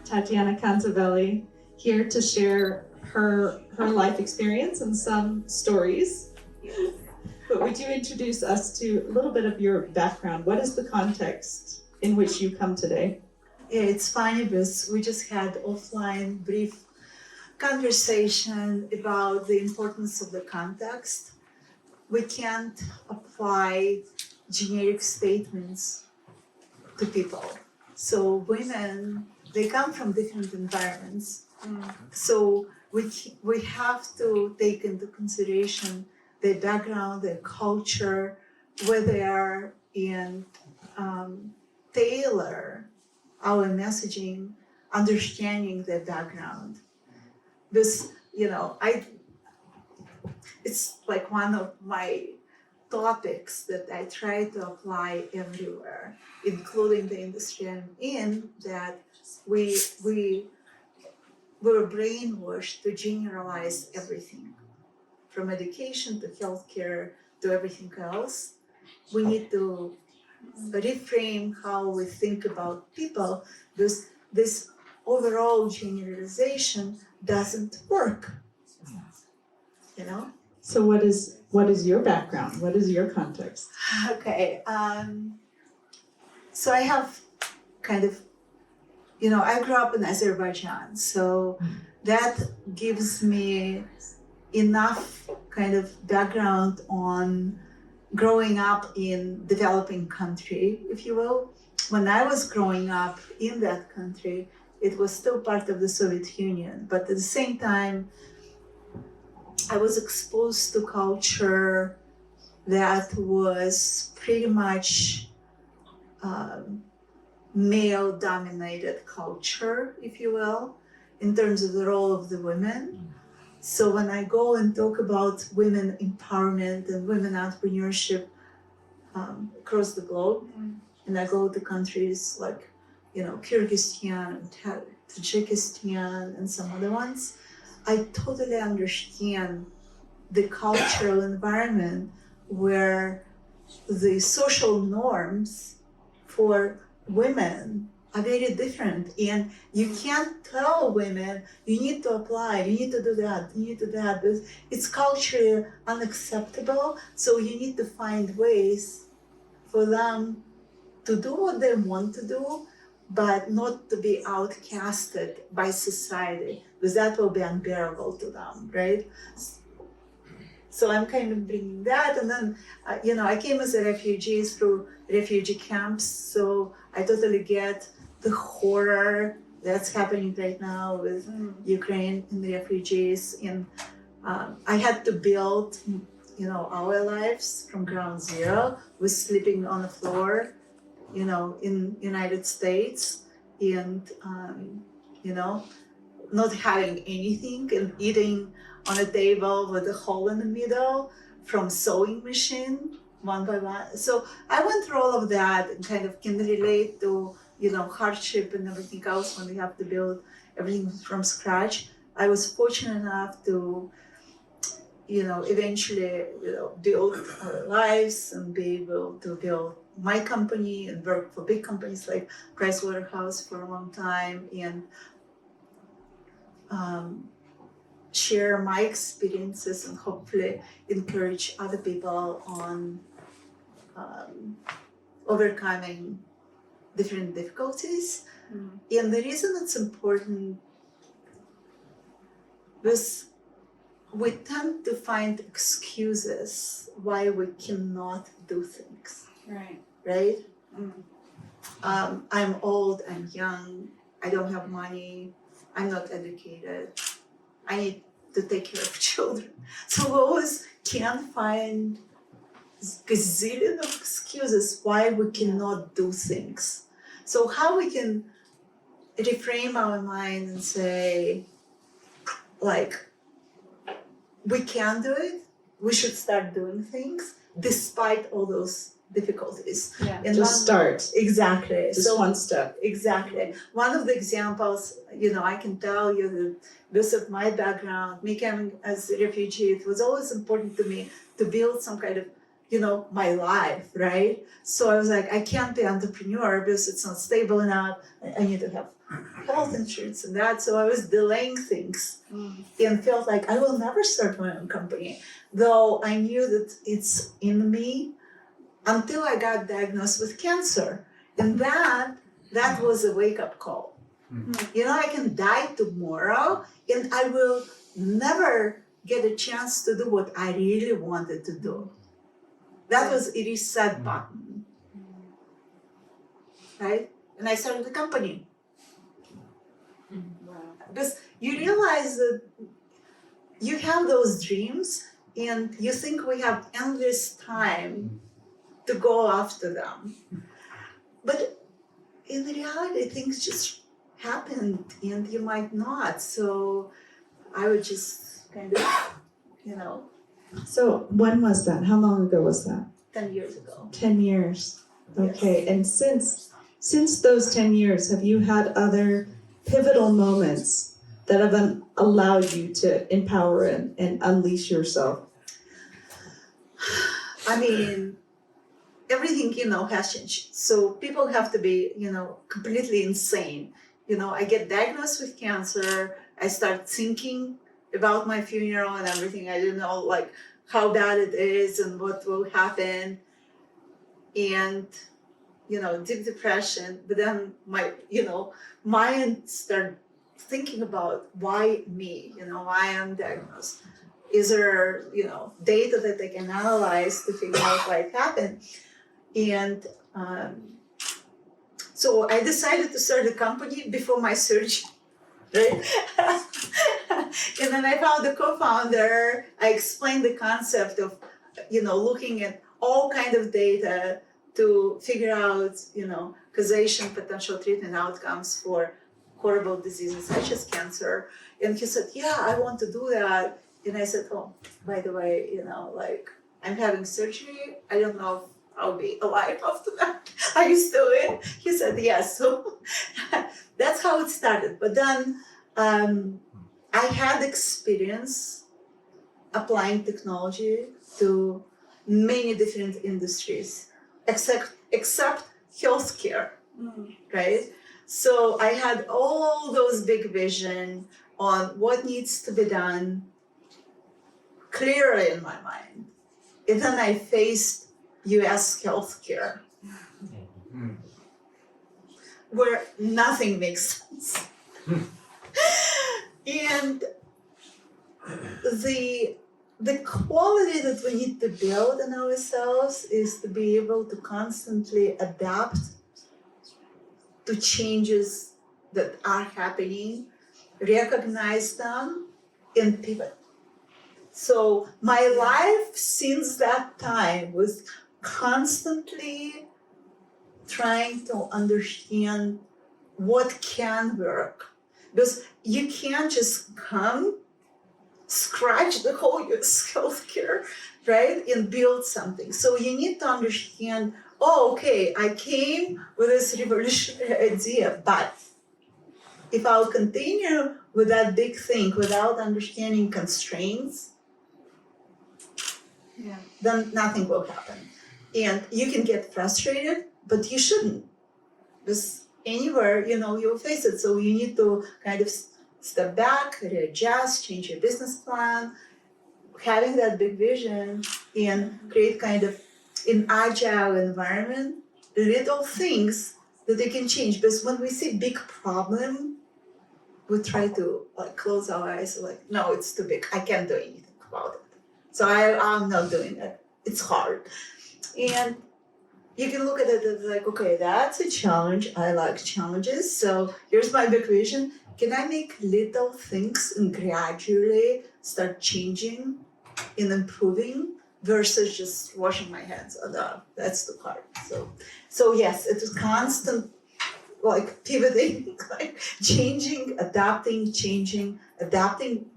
Tatyana Kanzaveli, here to share her life experience and some stories. But would you introduce us to a little bit of your background? What is the context in which you come today? Yeah, it's funny because we just had offline brief conversation about the importance of the context. We can't apply generic statements to people. So women, they come from different environments. So we have to take into consideration their background, their culture, where they are, and tailor our messaging, understanding their background. This, it's like one of my topics that I try to apply everywhere, including the industry I'm in, that we were brainwashed to generalize everything, from education to healthcare to everything else. We need to reframe how we think about people, because this overall generalization doesn't work. So what is your background? What is your context? Okay. So I have kind of, I grew up in Azerbaijan, so that gives me enough kind of background on growing up in developing country, if you will. When I was growing up in that country, it was still part of the Soviet Union, but at the same time, I was exposed to culture that was pretty much male-dominated culture, if you will, in terms of the role of the women. So when I go and talk about women empowerment and women entrepreneurship across the globe, and I go to countries like, Kyrgyzstan and Tajikistan and some other ones, I totally understand the cultural environment where the social norms for women are very different, and you can't tell women you need to apply, you need to do that, you need to do that. It's culturally unacceptable, so you need to find ways for them to do what they want to do, but not to be outcasted by society, because that will be unbearable to them, right? So I'm kind of bringing that, and then, I came as a refugee through refugee camps, so I totally get the horror that's happening right now with Ukraine and the refugees. And I had to build, our lives from ground zero with sleeping on the floor, in United States, and, not having anything and eating on a table with a hole in the middle from sewing machine one by one. So I went through all of that and kind of can relate to, hardship and everything else when we have to build everything from scratch. I was fortunate enough to, eventually, build our lives and be able to build my company and work for big companies like Pricewaterhouse for a long time, and share my experiences and hopefully encourage other people on overcoming different difficulties. And the reason it's important is we tend to find excuses why we cannot do things. Right? I'm old, I'm young, I don't have money, I'm not educated, I need to take care of children. So we always can find a gazillion of excuses why we cannot do things. So how we can reframe our mind and say, we can do it, we should start doing things despite all those difficulties. And just start. Exactly. Just one step. Exactly. One of the examples, I can tell you that because of my background, me coming as a refugee, it was always important to me to build some kind of my life, right? So I was like, I can't be entrepreneur because it's not stable enough. I need to have health insurance and that. So I was delaying things and felt like I will never start my own company. Though I knew that it's in me until I got diagnosed with cancer. And that was a wake-up call. I can die tomorrow and I will never get a chance to do what I really wanted to do. That was a reset button, right? And I started the company. Wow. Because you realize that you have those dreams and you think we have endless time to go after them. But in reality, things just happened and you might not. So I would just kind of, So when was that? How long ago was that? 10 years ago. 10 years. Okay. Yes. And since those 10 years, have you had other pivotal moments that have allowed you to empower and unleash yourself? I mean, everything, has changed. So people have to be, completely insane. I get diagnosed with cancer. I start thinking about my funeral and everything. I didn't know like how bad it is and what will happen. And, deep depression. But then my, mind started thinking about why me, why I'm diagnosed. Is there, data that they can analyze to figure out why it happened? And so I decided to start a company before my surgery, right? And then I found a co-founder. I explained the concept of, looking at all kind of data to figure out, causation, potential treatment outcomes for horrible diseases such as cancer. And he said, yeah, I want to do that. And I said, oh, by the way, I'm having surgery. I don't know if I'll be alive after that. Are you still in? He said, yes. So that's how it started. But then I had experience applying technology to many different industries, except healthcare, right? So I had all those big vision on what needs to be done clearly in my mind. And then I faced US healthcare, where nothing makes sense. And the quality that we need to build in ourselves is to be able to constantly adapt to changes that are happening, recognize them, and pivot. So my life since that time was constantly trying to understand what can work. Because you can't just come, scratch the whole healthcare, right, and build something. So you need to understand, okay, I came with this revolutionary idea, but if I'll continue with that big thing without understanding constraints, then nothing will happen. And you can get frustrated, but you shouldn't. Because anywhere, you'll face it. So you need to kind of step back, readjust, change your business plan, having that big vision and create kind of an agile environment, little things that they can change. Because when we see big problem, we try to close our eyes, no, it's too big. I can't do anything about it. So I'm not doing it. It's hard. And you can look at it as okay, that's a challenge. I like challenges. So here's my big vision. Can I make little things and gradually start changing and improving versus just washing my hands? Oh, no, that's too hard. So yes, it was constant pivoting, changing, adapting,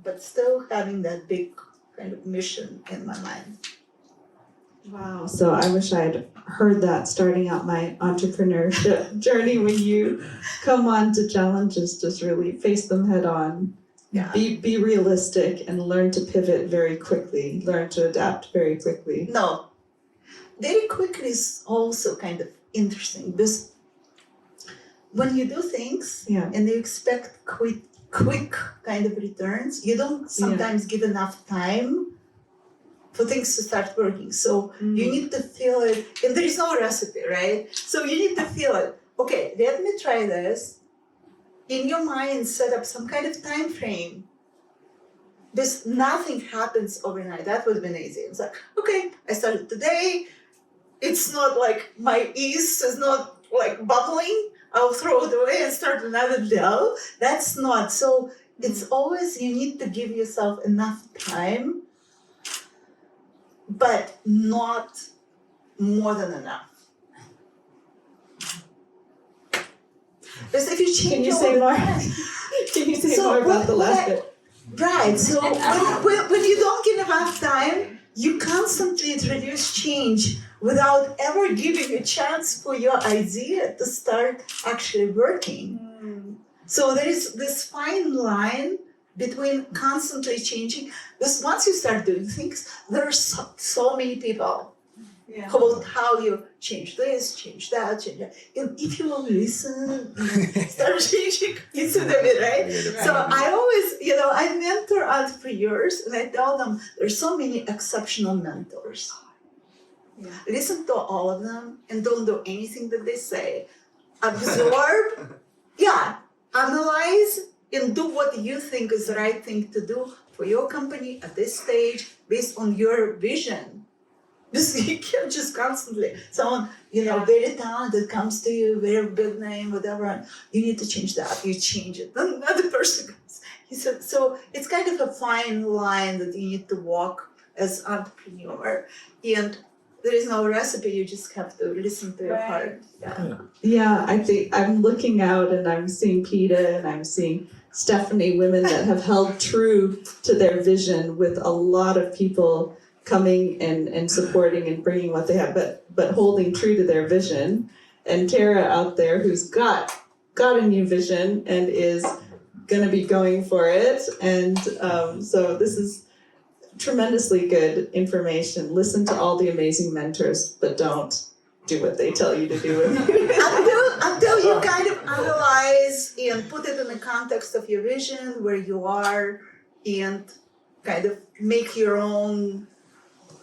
but still having that big kind of mission in my mind. Wow. So I wish I had heard that starting out my entrepreneurship journey. When you come on to challenges, just really face them head on. Yeah. Be realistic and learn to pivot very quickly, learn to adapt very quickly. No. very quickly is also kind of interesting because when you do things Yeah. and you expect quick kind of returns, you don't sometimes give enough time for things to start working. So you need to feel it, and there is no recipe, right? So you need to feel it. Okay, let me try this. In your mind, set up some kind of time frame. Because nothing happens overnight. That would have been easy. It's like, okay, I started today. It's not like my yeast is not like bubbling. I'll throw it away and start another dough. That's not. So it's always, you need to give yourself enough time, but not more than enough. Because if you change Can you all say the more? time, Can you say So more about the what last I- bit? right. So when you don't give enough time, you constantly introduce change without ever giving a chance for your idea to start actually working. So there is this fine line between constantly changing. Because once you start doing things, there are so many people about how you change this, change that, change that. And if you will listen and start changing, you see what I mean, right? So I always, I mentor entrepreneurs and I tell them there's so many exceptional mentors. Listen to all of them and don't do anything that they say. Absorb, analyze, and do what you think is the right thing to do for your company at this stage based on your vision. Because you can't just constantly, someone, very talented comes to you, very big name, whatever, you need to change that, you change it. Then another person comes. He said, so it's kind of a fine line that you need to walk as entrepreneur. And there is no recipe, you just have to listen to your heart. Yeah, I think I'm looking out and I'm seeing PETA and I'm seeing Stephanie, women that have held true to their vision with a lot of people coming and supporting and bringing what they have, but holding true to their vision. And Tara out there who's got a new vision and is going to be going for it. And so this is tremendously good information. Listen to all the amazing mentors, but don't do what they tell you to do. until you kind of analyze and put it in the context of your vision, where you are, and kind of make your own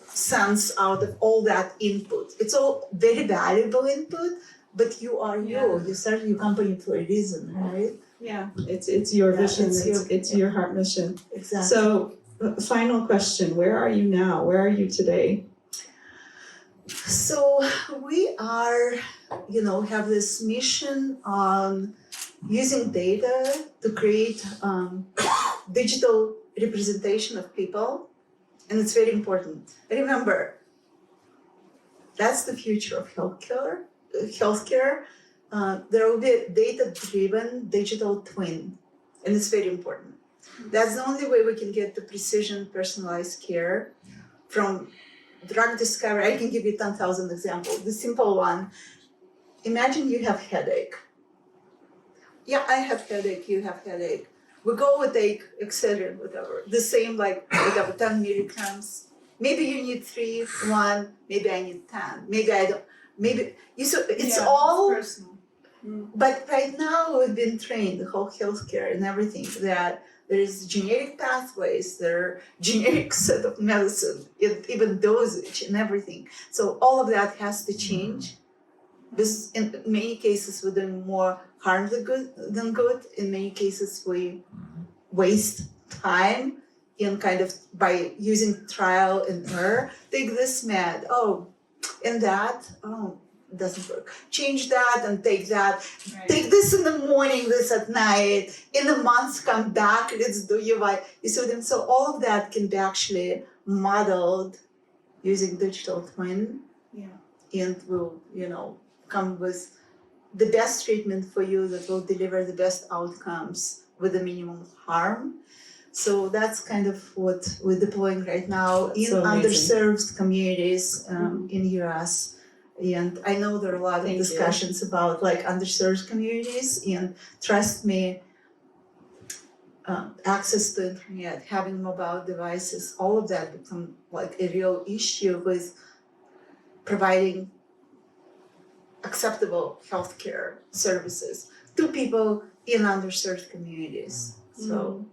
sense out of all that input. It's all very valuable input, but you are you. You started your company for a reason, right? Yeah, it's your vision. It's your heart mission. Exactly. So, final question: where are you now? Where are you today? So we are, have this mission on using data to create digital representation of people, and it's very important. Remember, that's the future of healthcare. There will be a data-driven digital twin, and it's very important. That's the only way we can get the precision, personalized care from drug discovery. I can give you 10,000 examples. The simple one, imagine you have headache. Yeah, I have headache, you have headache. We go with take Excedrin, whatever. The same, like whatever, 10 milligrams. Maybe you need 3, 1, maybe I need 10. Maybe I don't, maybe, it's all personal. But right now we've been trained, the whole healthcare and everything, that there is generic pathways, there are generic set of medicine, even dosage and everything. So all of that has to change. Because in many cases we're doing more harm than good. In many cases we waste time in kind of by using trial and error. Take this med, and that, it doesn't work. Change that and take that. Right. Take this in the morning, this at night. In a month, come back. Let's do you see what I mean? So all of that can be actually modeled using digital twin. Yeah. And will, come with the best treatment for you that will deliver the best outcomes with the minimum harm. So that's kind of what we're deploying right now in so underserved communities in US. And I know there are a lot of discussions about like underserved communities, and trust me, access to internet, having mobile devices, all of that become like a real issue with providing acceptable healthcare services to people in underserved communities. So,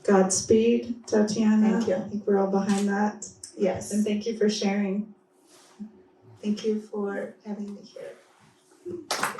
Godspeed, Tatyana. Thank you. I think we're all behind that. yes, And thank you for sharing. thank you for having me here.